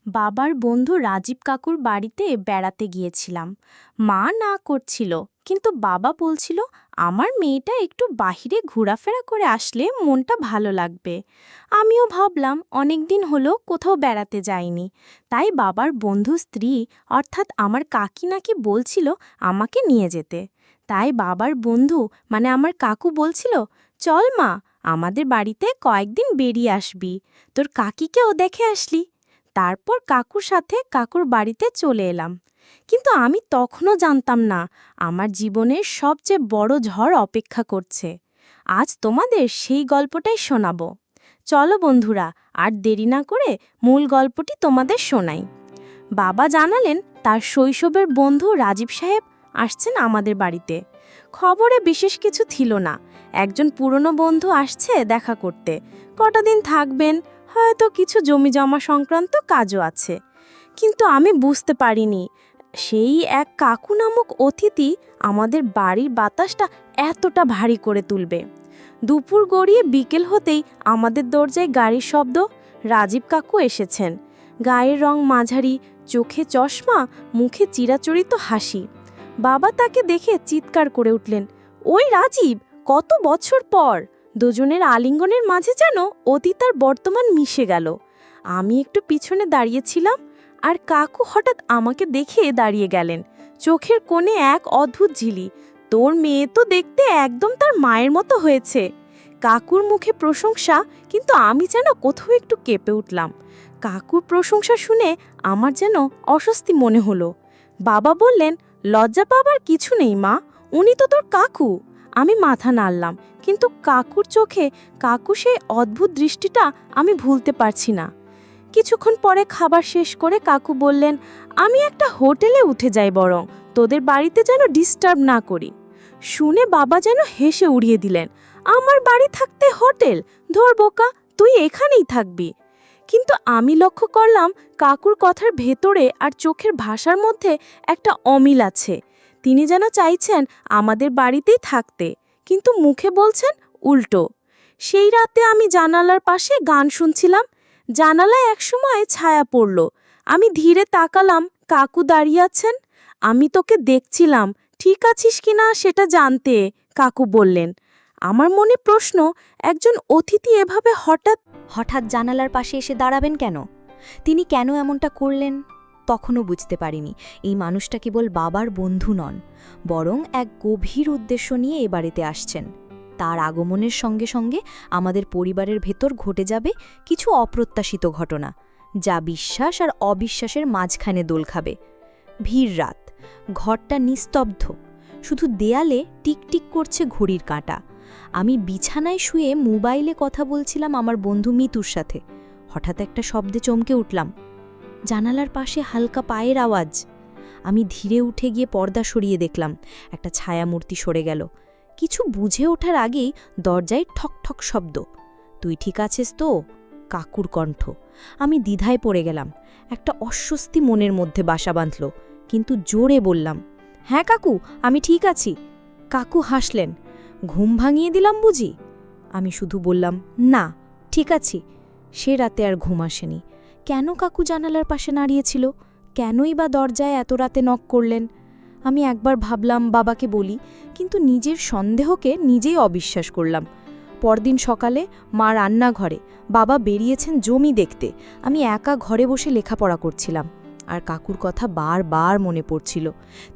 বাবার বন্ধু রাজীব কাকুর বাড়িতে বেড়াতে গিয়েছিলাম। মা না করছিল, কিন্তু বাবা বলছিল আমার মেয়েটা একটু বাহিরে ঘোরাফেরা করে আসলে মনটা ভালো লাগবে। আমিও ভাবলাম অনেকদিন হলো কোথাও বেড়াতে যাইনি, তাই বাবার বন্ধু স্ত্রী অর্থাৎ আমার কাকি নাকি বলছিল আমাকে নিয়ে যেতে। তাই বাবার বন্ধু মানে আমার কাকু বলছিল, চল মা, আমাদের বাড়িতে কয়েকদিন বেরিয়ে আসবি, তোর কাকিকেও দেখে আসলি। তারপর কাকুর সাথে কাকুর বাড়িতে চলে এলাম। কিন্তু আমি তখনও জানতাম না আমার জীবনের সবচেয়ে বড় ঝড় অপেক্ষা করছে। আজ তোমাদের সেই গল্পটাই শোনাবো। চলো বন্ধুরা, আর দেরি না করে মূল গল্পটি তোমাদের শোনাই। বাবা জানালেন তার শৈশবের বন্ধু রাজীব সাহেব আসছেন আমাদের বাড়িতে। খবরে বিশেষ কিছু ছিল না, একজন পুরনো বন্ধু আসছে দেখা করতে, কটা দিন থাকবেন, হয়তো কিছু জমি জমা সংক্রান্ত কাজও আছে। কিন্তু আমি বুঝতে পারিনি সেই এক কাকু নামক অতিথি আমাদের বাড়ির বাতাসটা এতটা ভারী করে তুলবে। দুপুর গড়িয়ে বিকেল হতেই আমাদের দরজায় গাড়ির শব্দ। রাজীব কাকু এসেছেন। গায়ের রং মাঝারি, চোখে চশমা, মুখে চিরাচরিত হাসি। বাবা তাকে দেখে চিৎকার করে উঠলেন, ওই রাজীব, কত বছর পর! দুজনের আলিঙ্গনের মাঝে যেন অতীত আর বর্তমান মিশে গেল। আমি একটু পিছনে দাঁড়িয়েছিলাম, আর কাকু হঠাৎ আমাকে দেখে দাঁড়িয়ে গেলেন। চোখের কোণে এক অদ্ভুত ঝিলি। তোর মেয়ে তো দেখতে একদম তার মায়ের মতো হয়েছে। কাকুর মুখে প্রশংসা, কিন্তু আমি যেন কোথাও একটু কেঁপে উঠলাম। কাকুর প্রশংসা শুনে আমার যেন অস্বস্তি মনে হলো। বাবা বললেন, লজ্জা পাবার কিছু নেই মা, উনি তো তোর কাকু। আমি মাথা নাড়লাম, কিন্তু কাকুর চোখে কাকু সেই অদ্ভুত দৃষ্টিটা আমি ভুলতে পারছি না। কিছুক্ষণ পরে খাবার শেষ করে কাকু বললেন, আমি একটা হোটেলে উঠে যাই, বরং তোদের বাড়িতে যেন ডিস্টার্ব না করি। শুনে বাবা যেন হেসে উড়িয়ে দিলেন, আমার বাড়ি থাকতে হোটেল? ধর বোকা, তুই এখানেই থাকবি। কিন্তু আমি লক্ষ্য করলাম কাকুর কথার ভেতরে আর চোখের ভাষার মধ্যে একটা অমিল আছে। তিনি যেন চাইছেন আমাদের বাড়িতেই থাকতে, কিন্তু মুখে বলছেন উল্টো। সেই রাতে আমি জানালার পাশে গান শুনছিলাম। জানালায় একসময় ছায়া পড়ল। আমি ধীরে তাকালাম, কাকু দাঁড়িয়ে আছেন। আমি তোকে দেখছিলাম, ঠিক আছিস কিনা সেটা জানতে, কাকু বললেন। আমার মনে প্রশ্ন, একজন অতিথি এভাবে হঠাৎ হঠাৎ জানালার পাশে এসে দাঁড়াবেন কেন? তিনি কেন এমনটা করলেন? তখনও বুঝতে পারিনি এই মানুষটা কেবল বাবার বন্ধু নন, বরং এক গভীর উদ্দেশ্য নিয়ে এ বাড়িতে আসছেন। তার আগমনের সঙ্গে সঙ্গে আমাদের পরিবারের ভেতর ঘটে যাবে কিছু অপ্রত্যাশিত ঘটনা, যা বিশ্বাস আর অবিশ্বাসের মাঝখানে দোল খাবে। ভিড় রাত, ঘরটা নিস্তব্ধ, শুধু দেয়ালে টিকটিক করছে ঘড়ির কাঁটা। আমি বিছানায় শুয়ে মোবাইলে কথা বলছিলাম আমার বন্ধু মিতুর সাথে। হঠাৎ একটা শব্দে চমকে উঠলাম। জানালার পাশে হালকা পায়ের আওয়াজ। আমি ধীরে উঠে গিয়ে পর্দা সরিয়ে দেখলাম একটা ছায়ামূর্তি সরে গেল। কিছু বুঝে ওঠার আগেই দরজায় ঠক ঠক শব্দ। তুই ঠিক আছিস তো? কাকুর কণ্ঠ। আমি দ্বিধায় পড়ে গেলাম। একটা অস্বস্তি মনের মধ্যে বাসা বাঁধল, কিন্তু জোরে বললাম, হ্যাঁ কাকু, আমি ঠিক আছি। কাকু হাসলেন। ঘুম ভাঙিয়ে দিলাম বুঝি? আমি শুধু বললাম, না, ঠিক আছি। সে রাতে আর ঘুম আসেনি। কেন কাকু জানালার পাশে দাঁড়িয়েছিল? কেনই বা দরজায় এত রাতে নক করলেন? আমি একবার ভাবলাম বাবাকে বলি, কিন্তু নিজের সন্দেহকে নিজেই অবিশ্বাস করলাম। পরদিন সকালে মা রান্নাঘরে, বাবা বেরিয়েছেন জমি দেখতে। আমি একা ঘরে বসে লেখাপড়া করছিলাম, আর কাকুর কথা বারবার মনে পড়ছিল।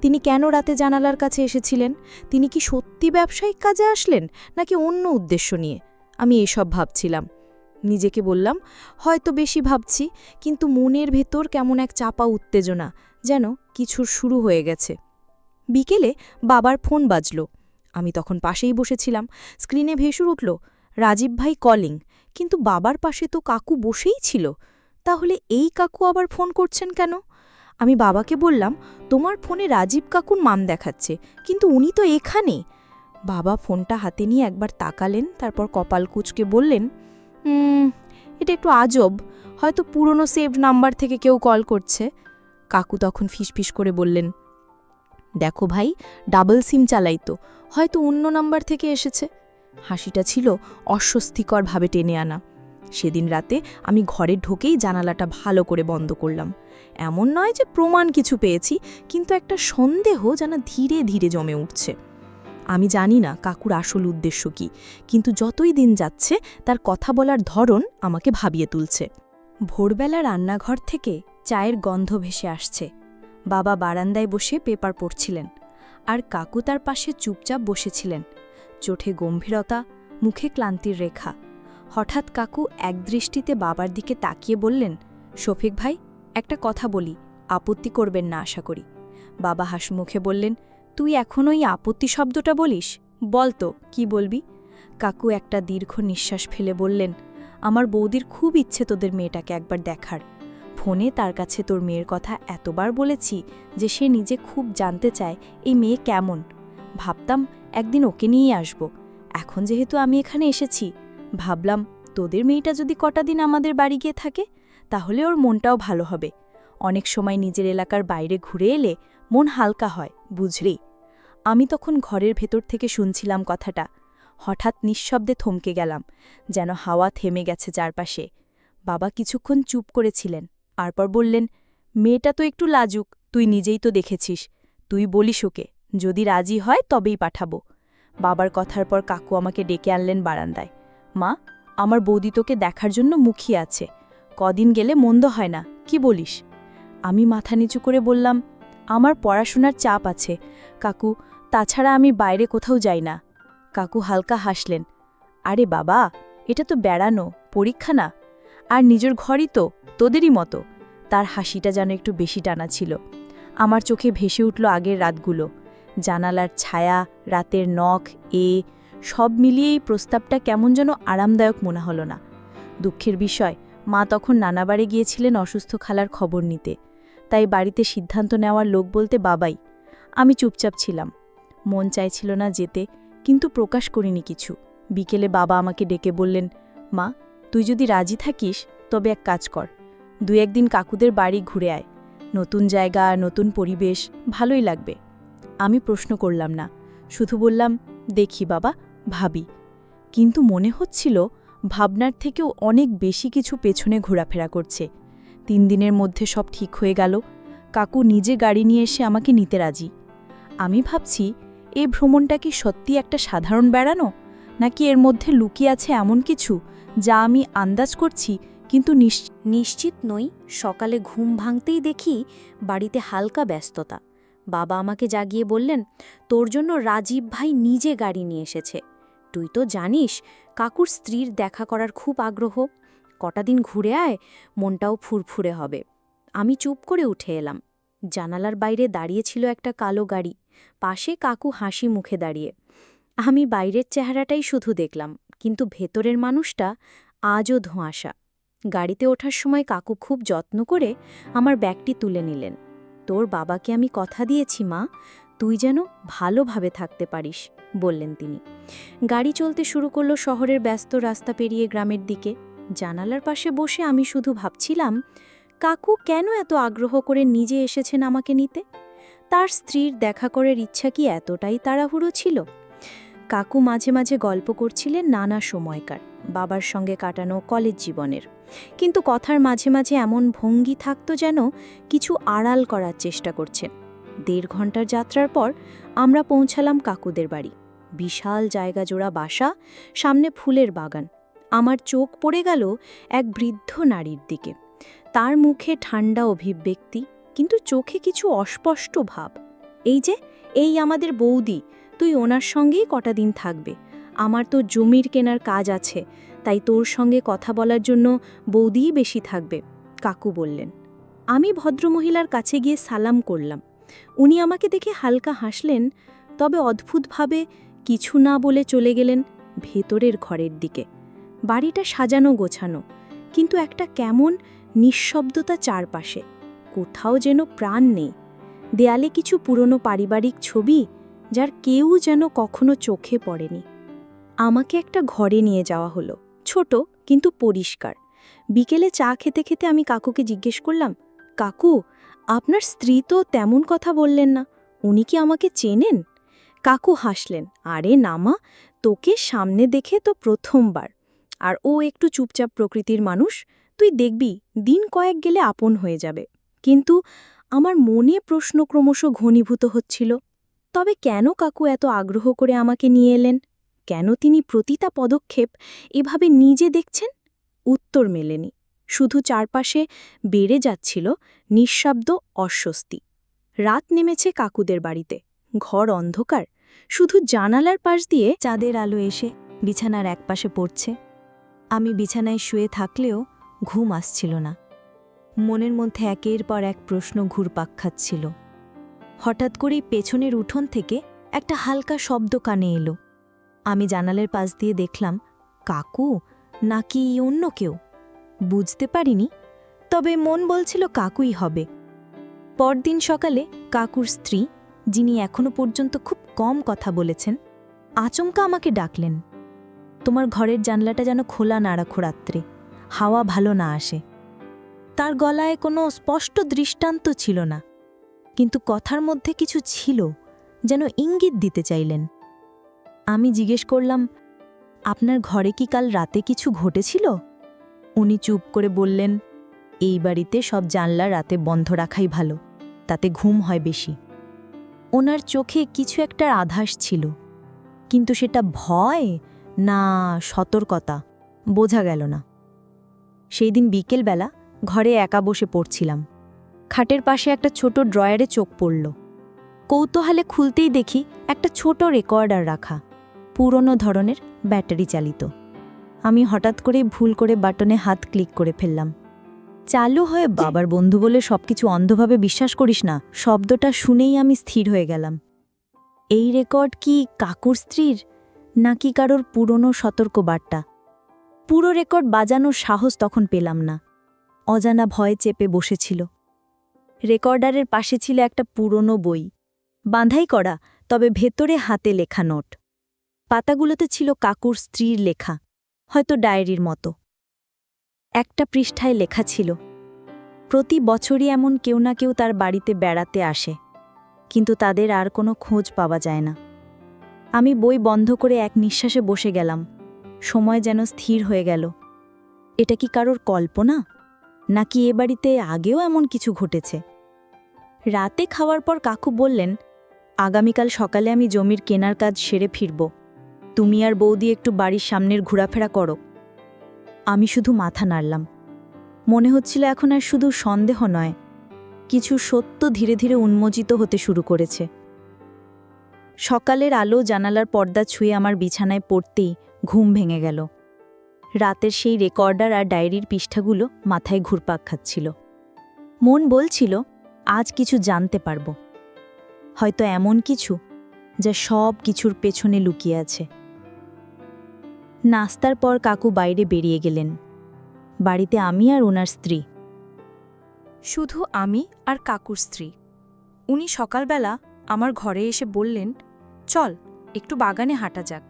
তিনি কেন রাতে জানালার কাছে এসেছিলেন? তিনি কি সত্যি ব্যবসায়িক কাজে আসলেন, নাকি অন্য উদ্দেশ্য নিয়ে? আমি এসব ভাবছিলাম। নিজেকে বললাম, হয়তো বেশি ভাবছি, কিন্তু মনের ভেতর কেমন এক চাপা উত্তেজনা, যেন কিছুর শুরু হয়ে গেছে। বিকেলে বাবার ফোন বাজল। আমি তখন পাশেই বসেছিলাম। স্ক্রিনে ভেসে উঠল, রাজীব ভাই কলিং। কিন্তু বাবার পাশে তো কাকু বসেই ছিল। তাহলে এই কাকু আবার ফোন করছেন কেন? আমি বাবাকে বললাম, তোমার ফোনে রাজীব কাকুর নাম দেখাচ্ছে, কিন্তু উনি তো এখানে। বাবা ফোনটা হাতে নিয়ে একবার তাকালেন, তারপর কপাল কুঁচকে বললেন, এটা একটু আজব, হয়তো পুরনো সেভড নাম্বার থেকে কেউ কল করছে। কাকু তখন ফিসফিস করে বললেন, দেখো ভাই, ডাবল সিম চালাই তো, হয়তো অন্য নাম্বার থেকে এসেছে। হাসিটা ছিল অস্বস্তিকরভাবে টেনে আনা। সেদিন রাতে আমি ঘরে ঢোকেই জানালাটা ভালো করে বন্ধ করলাম। এমন নয় যে প্রমাণ কিছু পেয়েছি, কিন্তু একটা সন্দেহ যেন ধীরে ধীরে জমে উঠছে। আমি জানি না কাকুর আসল উদ্দেশ্য কি, কিন্তু যতই দিন যাচ্ছে তার কথা বলার ধরন আমাকে ভাবিয়ে তুলছে। ভোরবেলা রান্নাঘর থেকে চায়ের গন্ধ ভেসে আসছে। বাবা বারান্দায় বসে পেপার পড়ছিলেন, আর কাকু তার পাশে চুপচাপ বসেছিলেন, চোখে গম্ভীরতা, মুখে ক্লান্তির রেখা। হঠাৎ কাকু একদৃষ্টিতে বাবার দিকে তাকিয়ে বললেন, শফিক ভাই, একটা কথা বলি, আপত্তি করবেন না আশা করি। বাবা হাসিমুখে বললেন, তুই এখনও এই আপত্তি শব্দটা বলিস? বল তো, কি বলবি? কাকু একটা দীর্ঘ নিঃশ্বাস ফেলে বললেন, আমার বৌদির খুব ইচ্ছে তোদের মেয়েটাকে একবার দেখার। ফোনে তার কাছে তোর মেয়ের কথা এতবার বলেছি যে সে নিজে খুব জানতে চায় এই মেয়ে কেমন। ভাবতাম একদিন ওকে নিয়ে আসব। এখন যেহেতু আমি এখানে এসেছি, ভাবলাম তোদের মেয়েটা যদি কটা দিন আমাদের বাড়ি গিয়ে থাকে, তাহলে ওর মনটাও ভালো হবে। অনেক সময় নিজের এলাকার বাইরে ঘুরে এলে মন হালকা হয়, বুঝলি? আমি তখন ঘরের ভেতর থেকে শুনছিলাম কথাটা। হঠাৎ নিঃশব্দে থমকে গেলাম, যেন হাওয়া থেমে গেছে চারপাশে। বাবা কিছুক্ষণ চুপ করেছিলেন, তারপর বললেন, মেয়েটা তো একটু লাজুক, তুই নিজেই তো দেখেছিস। তুই বলিস ওকে, যদি রাজি হয় তবেই পাঠাবো। বাবার কথার পর কাকু আমাকে ডেকে আনলেন বারান্দায়। মা, আমার বৌদি তোকে দেখার জন্য মুখিয়ে আছে, কদিন গেলে মন্দ হয় না, কি বলিস? আমি মাথা নিচু করে বললাম, আমার পড়াশোনার চাপ আছে কাকু, তাছাড়া আমি বাইরে কোথাও যাই না। কাকু হালকা হাসলেন, আরে বাবা, এটা তো বেড়ানো, পরীক্ষা না। আর নিজের ঘরই তো, তোদেরই মতো। তার হাসিটা যেন একটু বেশি টানা ছিল। আমার চোখে ভেসে উঠল আগের রাতগুলো, জানালার ছায়া, রাতের নখ, সব মিলিয়ে এই প্রস্তাবটা কেমন যেন আরামদায়ক মনে হলো না। দুঃখের বিষয়, মা তখন নানাবাড়ি গিয়েছিলেন অসুস্থ খালার খবর নিতে, তাই বাড়িতে সিদ্ধান্ত নেওয়ার লোক বলতে বাবাই। আমি চুপচাপ ছিলাম, মন চাইছিল না যেতে, কিন্তু প্রকাশ করিনি কিছু। বিকেলে বাবা আমাকে ডেকে বললেন, মা, তুই যদি রাজি থাকিস তবে এক কাজ কর, 2-1 দিন কাকুদের বাড়ি ঘুরে আয়। নতুন জায়গা, নতুন পরিবেশ, ভালোই লাগবে। আমি প্রশ্ন করলাম না, শুধু বললাম, দেখি বাবা, ভাবি। কিন্তু মনে হচ্ছিল ভাবনার থেকেও অনেক বেশি কিছু পেছনে ঘোরাফেরা করছে। 3 দিনের মধ্যে সব ঠিক হয়ে গেল। কাকু নিজে গাড়ি নিয়ে এসে আমাকে নিতে রাজি। আমি ভাবছি, এই ভ্রমণটা কি সত্যি একটা সাধারণ বেড়ানো, নাকি এর মধ্যে লুকিয়ে আছে এমন কিছু যা আমি আন্দাজ করছি কিন্তু নিশ্চিত নই। সকালে ঘুম ভাঙতেই দেখি বাড়িতে হালকা ব্যস্ততা। বাবা আমাকে জাগিয়ে বললেন, তোর জন্য রাজীব ভাই নিজে গাড়ি নিয়ে এসেছে। তুই তো জানিস কাকুর স্ত্রীর দেখা করার খুব আগ্রহ। কটা দিন ঘুরে আয়, মনটাও ফুরফুরে হবে। আমি চুপ করে উঠে এলাম। জানালার বাইরে দাঁড়িয়েছিল একটা কালো গাড়ি, পাশে কাকু হাসি মুখে দাঁড়িয়ে। আমি বাইরের চেহারাটাই শুধু দেখলাম, কিন্তু ভেতরের মানুষটা আজও ধোঁয়াশা। গাড়িতে ওঠার সময় কাকু খুব যত্ন করে আমার ব্যাগটি তুলে নিলেন। তোর বাবাকে আমি কথা দিয়েছি মা, তুই যেন ভালোভাবে থাকতে পারিস, বললেন তিনি। গাড়ি চলতে শুরু করলো শহরের ব্যস্ত রাস্তা পেরিয়ে গ্রামের দিকে। জানালার পাশে বসে আমি শুধু ভাবছিলাম, কাকু কেন এত আগ্রহ করে নিজে এসেছেন আমাকে নিতে? তার স্ত্রীর দেখা করার ইচ্ছা কি এতটাই তাড়াহুড়ো ছিল? কাকু মাঝে মাঝে গল্প করছিলেন নানা সময়কার, বাবার সঙ্গে কাটানো কলেজ জীবনের, কিন্তু কথার মাঝে মাঝে এমন ভঙ্গি থাকত যেন কিছু আড়াল করার চেষ্টা করছেন। 1.5 ঘন্টার যাত্রার পর আমরা পৌঁছালাম কাকুদের বাড়ি। বিশাল জায়গা জোড়া বাসা, সামনে ফুলের বাগান। আমার চোখ পড়ে গেল এক বৃদ্ধ নারীর দিকে। তার মুখে ঠান্ডা অভিব্যক্তি, কিন্তু চোখে কিছু অস্পষ্ট ভাব। এই আমাদের বৌদি, তুই ওনার সঙ্গেই কটা দিন থাকবে। আমার তো জমির কেনার কাজ আছে, তাই তোর সঙ্গে কথা বলার জন্য বৌদিই বেশি থাকবে, কাকু বললেন। আমি ভদ্রমহিলার কাছে গিয়ে সালাম করলাম। উনি আমাকে দেখে হালকা হাসলেন, তবে অদ্ভুতভাবে কিছু না বলে চলে গেলেন ভেতরের ঘরের দিকে। বাড়িটা সাজানো গোছানো, কিন্তু একটা কেমন নিঃশব্দতা চারপাশে, কোথাও যেন প্রাণ নেই। দেয়ালে কিছু পুরনো পারিবারিক ছবি, যার কেউ যেন কখনো চোখে পড়েনি। আমাকে একটা ঘরে নিয়ে যাওয়া হলো, ছোট কিন্তু পরিষ্কার। বিকেলে চা খেতে খেতে আমি কাকুকে জিজ্ঞেস করলাম, কাকু, আপনার স্ত্রী তো তেমন কথা বললেন না, উনি কি আমাকে চেনেন? কাকু হাসলেন, আরে না মা, তোকে সামনে দেখে তো প্রথমবার। আর ও একটু চুপচাপ প্রকৃতির মানুষ, তুই দেখবি দিন কয়েক গেলে আপন হয়ে যাবে। কিন্তু আমার মনে প্রশ্ন ক্রমশ ঘনীভূত হচ্ছিল, তবে কেন কাকু এত আগ্রহ করে আমাকে নিয়ে এলেন? কেন তিনি প্রতিটা পদক্ষেপ এভাবে নিজে দেখছেন? উত্তর মেলেনি, শুধু চারপাশে বেড়ে যাচ্ছিল নিঃশব্দ অস্বস্তি। রাত নেমেছে কাকুদের বাড়িতে, ঘর অন্ধকার, শুধু জানালার পাশ দিয়ে চাঁদের আলো এসে বিছানার একপাশে পড়ছে। আমি বিছানায় শুয়ে থাকলেও ঘুম আসছিল না। মনের মধ্যে একের পর এক প্রশ্ন ঘুরপাক খাচ্ছিল। হঠাৎ করেই পেছনের উঠোন থেকে একটা হালকা শব্দ কানে এলো। আমি জানালার পাশ দিয়ে দেখলাম কাকু নাকি অন্য কেউ, বুঝতে পারিনি, তবে মন বলছিল কাকুই হবে। পরদিন সকালে কাকুর স্ত্রী, যিনি এখনো পর্যন্ত খুব কম কথা বলেছেন, আচমকা আমাকে ডাকলেন। তোমার ঘরের জানলাটা যেন খোলা না রাখো রাত্রে, হাওয়া ভালো না আসে। তার গলায় কোনো স্পষ্ট দৃষ্টান্ত ছিল না, কিন্তু কথার মধ্যে কিছু ছিল, যেন ইঙ্গিত দিতে চাইলেন। আমি জিজ্ঞেস করলাম, আপনার ঘরে কি কাল রাতে কিছু ঘটেছিল? উনি চুপ করে বললেন, এই বাড়িতে সব জানলা রাতে বন্ধ রাখাই ভালো, তাতে ঘুম হয় বেশি। ওনার চোখে কিছু একটার আভাস ছিল, কিন্তু সেটা ভয় না সতর্কতা বোঝা গেল না। সেই দিন বিকেলবেলা ঘরে একা বসে পড়ছিলাম। খাটের পাশে একটা ছোট ড্রয়ারে চোখ পড়ল। কৌতূহলে খুলতেই দেখি একটা ছোট রেকর্ডার রাখা, পুরনো ধরনের, ব্যাটারি চালিত। আমি হঠাৎ করেই ভুল করে বাটনে হাত ক্লিক করে ফেললাম। চালু হয়ে, বাবার বন্ধু বলে সবকিছু অন্ধভাবে বিশ্বাস করিস না, শব্দটা শুনেই আমি স্থির হয়ে গেলাম। এই রেকর্ড কি কাকুর স্ত্রীর, নাকি কারোর পুরনো সতর্কবার্তা? পুরো রেকর্ড বাজানোর সাহস তখন পেলাম না, অজানা ভয় চেপে বসেছিল। রেকর্ডারের পাশে ছিল একটা পুরনো বই, বাঁধাই করা, তবে ভেতরে হাতে লেখা নোট। পাতাগুলোতে ছিল কাকুর স্ত্রীর লেখা, হয়তো ডায়েরির মতো। একটা পৃষ্ঠায় লেখা ছিল, প্রতি বছরই এমন কেউ না কেউ তার বাড়িতে বেড়াতে আসে, কিন্তু তাদের আর কোনো খোঁজ পাওয়া যায় না। আমি বই বন্ধ করে এক নিঃশ্বাসে বসে গেলাম। সময় যেন স্থির হয়ে গেল। এটা কি কারোর কল্পনা, নাকি এ বাড়িতে আগেও এমন কিছু ঘটেছে? রাতে খাওয়ার পর কাকু বললেন, আগামীকাল সকালে আমি জমির কেনার কাজ সেরে ফিরব, তুমি আর বৌদি একটু বাড়ির সামনের ঘোরাফেরা করো। আমি শুধু মাথা নাড়লাম। মনে হচ্ছিল এখন আর শুধু সন্দেহ নয়, কিছু সত্য ধীরে ধীরে উন্মোচিত হতে শুরু করেছে। সকালের আলো জানালার পর্দা ছুঁয়ে আমার বিছানায় পড়তেই ঘুম ভেঙে গেল। রাতের সেই রেকর্ডার আর ডায়েরির পৃষ্ঠাগুলো মাথায় ঘুরপাক খাচ্ছিল। মন বলছিল, আজ কিছু জানতে পারব, হয়তো এমন কিছু যা সব কিছুর পেছনে লুকিয়ে আছে। নাস্তার পর কাকু বাইরে বেরিয়ে গেলেন। বাড়িতে আমি আর ওনার স্ত্রী, শুধু আমি আর কাকুর স্ত্রী। উনি সকালবেলা আমার ঘরে এসে বললেন, চল একটু বাগানে হাঁটা যাক।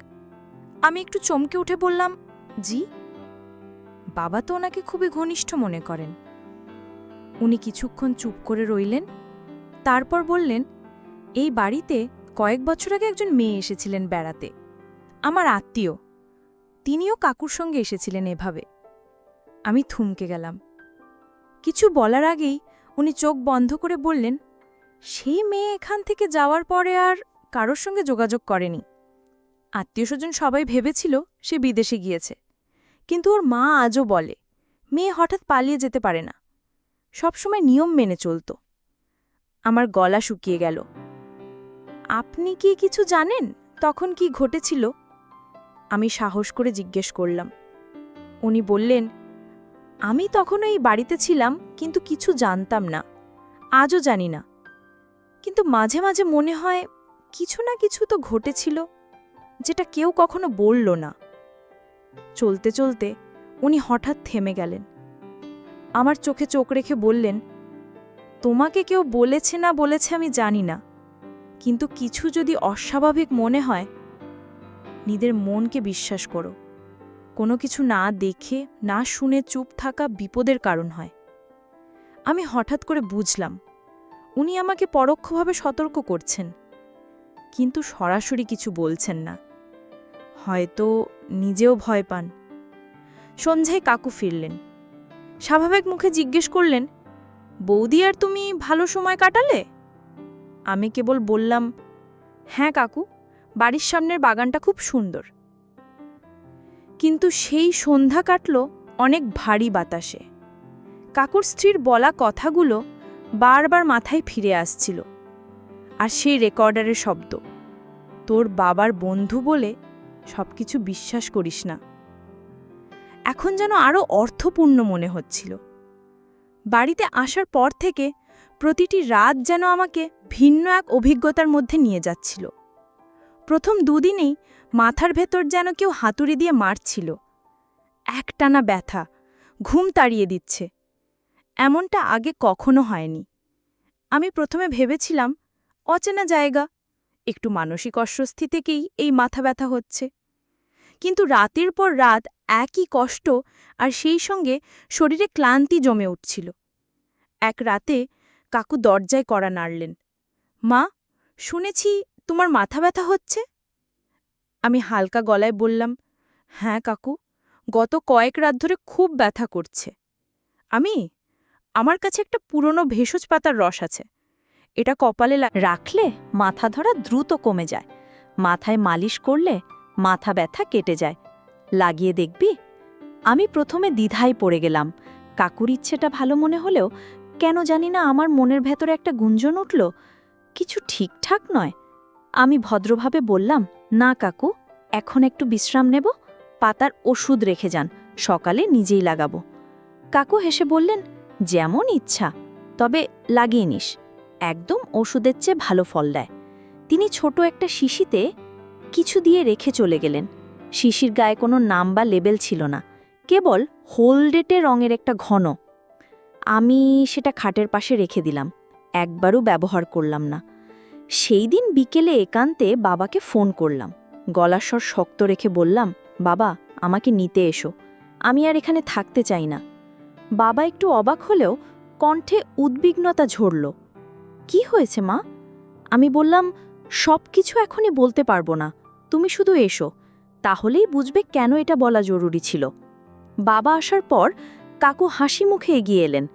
আমি একটু চমকে উঠে বললাম, জি। বাবা তো ওনাকে খুবই ঘনিষ্ঠ মনে করেন। উনি কিছুক্ষণ চুপ করে রইলেন, তারপর বললেন, এই বাড়িতে কয়েক বছর আগে একজন মেয়ে এসেছিলেন বেড়াতে, আমার আত্মীয়। তিনিও কাকুর সঙ্গে এসেছিলেন এভাবে। আমি থমকে গেলাম। কিছু বলার আগেই উনি চোখ বন্ধ করে বললেন, সেই মেয়ে এখান থেকে যাওয়ার পরে আর কারোর সঙ্গে যোগাযোগ করেনি। আত্মীয়স্বজন সবাই ভেবেছিল সে বিদেশে গিয়েছে, কিন্তু ওর মা আজও বলে মেয়ে হঠাৎ পালিয়ে যেতে পারে না, সবসময় নিয়ম মেনে চলত। আমার গলা শুকিয়ে গেল। আপনি কি কিছু জানেন তখন কি ঘটেছিল? আমি সাহস করে জিজ্ঞেস করলাম। উনি বললেন, আমি তখন এই বাড়িতে ছিলাম, কিন্তু কিছু জানতাম না, আজও জানি না। কিন্তু মাঝে মাঝে মনে হয় কিছু না কিছু তো ঘটেছিল, যেটা কেউ কখনো বলল না। চলতে চলতে উনি হঠাৎ থেমে গেলেন। আমার চোখে চোখ রেখে বললেন, তোমাকে কেউ বলেছে না বলেছে আমি জানি না, কিন্তু কিছু যদি অস্বাভাবিক মনে হয়, নিজের মনকে বিশ্বাস করো। কোনো কিছু না দেখে না শুনে চুপ থাকা বিপদের কারণ হয়। আমি হঠাৎ করে বুঝলাম, উনি আমাকে পরোক্ষভাবে সতর্ক করছেন, কিন্তু সরাসরি কিছু বলছেন না। হয়তো নিজেও ভয় পান। সন্ধ্যায় কাকু ফিরলেন। স্বাভাবিক মুখে জিজ্ঞেস করলেন, বৌদি আর তুমি ভালো সময় কাটালে? আমি কেবল বললাম, হ্যাঁ কাকু, বাড়ির সামনের বাগানটা খুব সুন্দর। কিন্তু সেই সন্ধ্যা কাটল অনেক ভারী বাতাসে। কাকুর স্ত্রীর বলা কথাগুলো বারবার মাথায় ফিরে আসছিল, আর সেই রেকর্ডারের শব্দ, তোর বাবার বন্ধু বলে সবকিছু বিশ্বাস করিস না। এখন যেন আরও অর্থপূর্ণ মনে হচ্ছিল। বাড়িতে আসার পর থেকে প্রতিটি রাত যেন আমাকে ভিন্ন এক অভিজ্ঞতার মধ্যে নিয়ে যাচ্ছিল। প্রথম দুদিনেই মাথার ভেতর যেন কেউ হাতুড়ি দিয়ে মারছিল। একটানা ব্যথা, ঘুম তাড়িয়ে দিচ্ছে। এমনটা আগে কখনো হয়নি। আমি প্রথমে ভেবেছিলাম অচেনা জায়গা, একটু মানসিক অস্বস্তি থেকেই এই মাথা ব্যথা হচ্ছে। কিন্তু রাতের পর রাত একই কষ্ট, আর সেই সঙ্গে শরীরে ক্লান্তি জমে উঠছিল। এক রাতে কাকু দরজায় কড়া নাড়লেন। মা, শুনেছি তোমার মাথা ব্যথা হচ্ছে। আমি হালকা গলায় বললাম, হ্যাঁ কাকু, গত কয়েক রাত ধরে খুব ব্যথা করছে। আমার কাছে একটা পুরনো ভেষজ পাতার রস আছে, এটা কপালে রাখলে মাথা ধরা দ্রুত কমে যায়। মাথায় মালিশ করলে মাথা ব্যথা কেটে যায়, লাগিয়ে দেখবি? আমি প্রথমে দ্বিধায় পড়ে গেলাম। কাকুর ইচ্ছেটা ভালো মনে হলেও কেন জানি না আমার মনের ভেতরে একটা গুঞ্জন উঠল, কিছু ঠিকঠাক নয়। আমি ভদ্রভাবে বললাম, না কাকু, এখন একটু বিশ্রাম নেব, পাতার ওষুধ রেখে যান, সকালে নিজেই লাগাবো। কাকু হেসে বললেন, যেমন ইচ্ছা, তবে লাগিয়ে নিস, একদম ওষুধের চেয়ে ভালো ফল দেয়। তিনি ছোট একটা শিশিতে কিছু দিয়ে রেখে চলে গেলেন। শিশির গায়ে কোনো নাম বা লেবেল ছিল না, কেবল হোলডেটে রঙের একটা ঘন। আমি সেটা খাটের পাশে রেখে দিলাম, একবারও ব্যবহার করলাম না। সেই দিন বিকেলে একান্তে বাবাকে ফোন করলাম। গলার স্বর শক্ত রেখে বললাম, বাবা, আমাকে নিতে এসো, আমি আর এখানে থাকতে চাই না। বাবা একটু অবাক হলেও কণ্ঠে উদ্বিগ্নতা ঝরল। কি হয়েছে মা? আমি বললাম, সব কিছু এখনই বলতে পারবো না, তুমি শুধু এসো, তাহলেই বুঝবে কেন এটা বলা জরুরি ছিল। বাবা আসার পর কাকু হাসি মুখে এগিয়ে এলেন।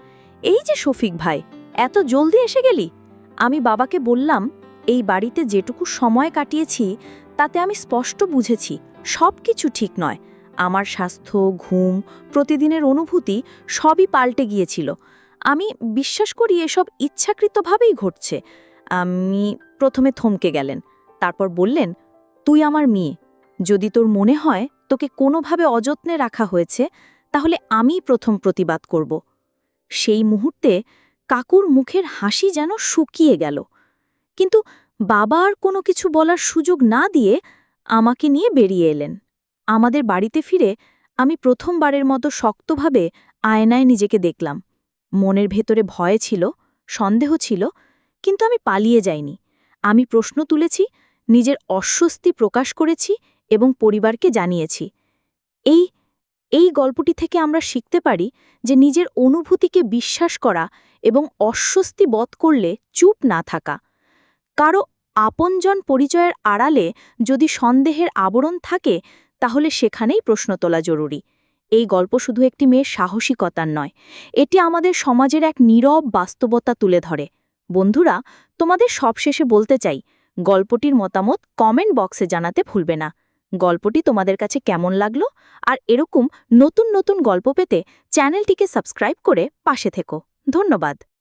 এই যে শফিক ভাই, এত জলদি এসে গেলি? আমি বাবাকে বললাম, এই বাড়িতে যেটুকু সময় কাটিয়েছি তাতে আমি স্পষ্ট বুঝেছি সব কিছু ঠিক নয়। আমার স্বাস্থ্য, ঘুম, প্রতিদিনের অনুভূতি সবই পাল্টে গিয়েছিল। আমি বিশ্বাস করি এসব ইচ্ছাকৃতভাবেই ঘটছে। আমি প্রথমে থমকে গেলেন, তারপর বললেন, তুই আমার মেয়ে, যদি তোর মনে হয় তোকে কোনোভাবে অযত্নে রাখা হয়েছে, তাহলে আমিই প্রথম প্রতিবাদ করব। সেই মুহূর্তে কাকুর মুখের হাসি যেন শুকিয়ে গেল। কিন্তু বাবা আর কোনো কিছু বলার সুযোগ না দিয়ে আমাকে নিয়ে বেরিয়ে এলেন। আমাদের বাড়িতে ফিরে আমি প্রথমবারের মতো শক্তভাবে আয়নায় নিজেকে দেখলাম। মনের ভেতরে ভয় ছিল, সন্দেহ ছিল, কিন্তু আমি পালিয়ে যাইনি। আমি প্রশ্ন তুলেছি, নিজের অস্বস্তি প্রকাশ করেছি এবং পরিবারকে জানিয়েছি। এই গল্পটি থেকে আমরা শিখতে পারি যে নিজের অনুভূতিকে বিশ্বাস করা এবং অস্বস্তি বোধ করলে চুপ না থাকা। কারো আপনজন পরিচয়ের আড়ালে যদি সন্দেহের আবরণ থাকে, তাহলে সেখানেই প্রশ্ন তোলা জরুরি। এই গল্প শুধু একটি মেয়ের সাহসিকতার নয়, এটি আমাদের সমাজের এক নীরব বাস্তবতা তুলে ধরে। বন্ধুরা, তোমাদের সবশেষে বলতে চাই, গল্পটির মতামত কমেন্ট বক্সে জানাতে ভুলবে না। গল্পটি তোমাদের কাছে কেমন লাগলো, আর এরকম নতুন নতুন গল্প পেতে চ্যানেলটিকে সাবস্ক্রাইব করে পাশে থেকো। ধন্যবাদ।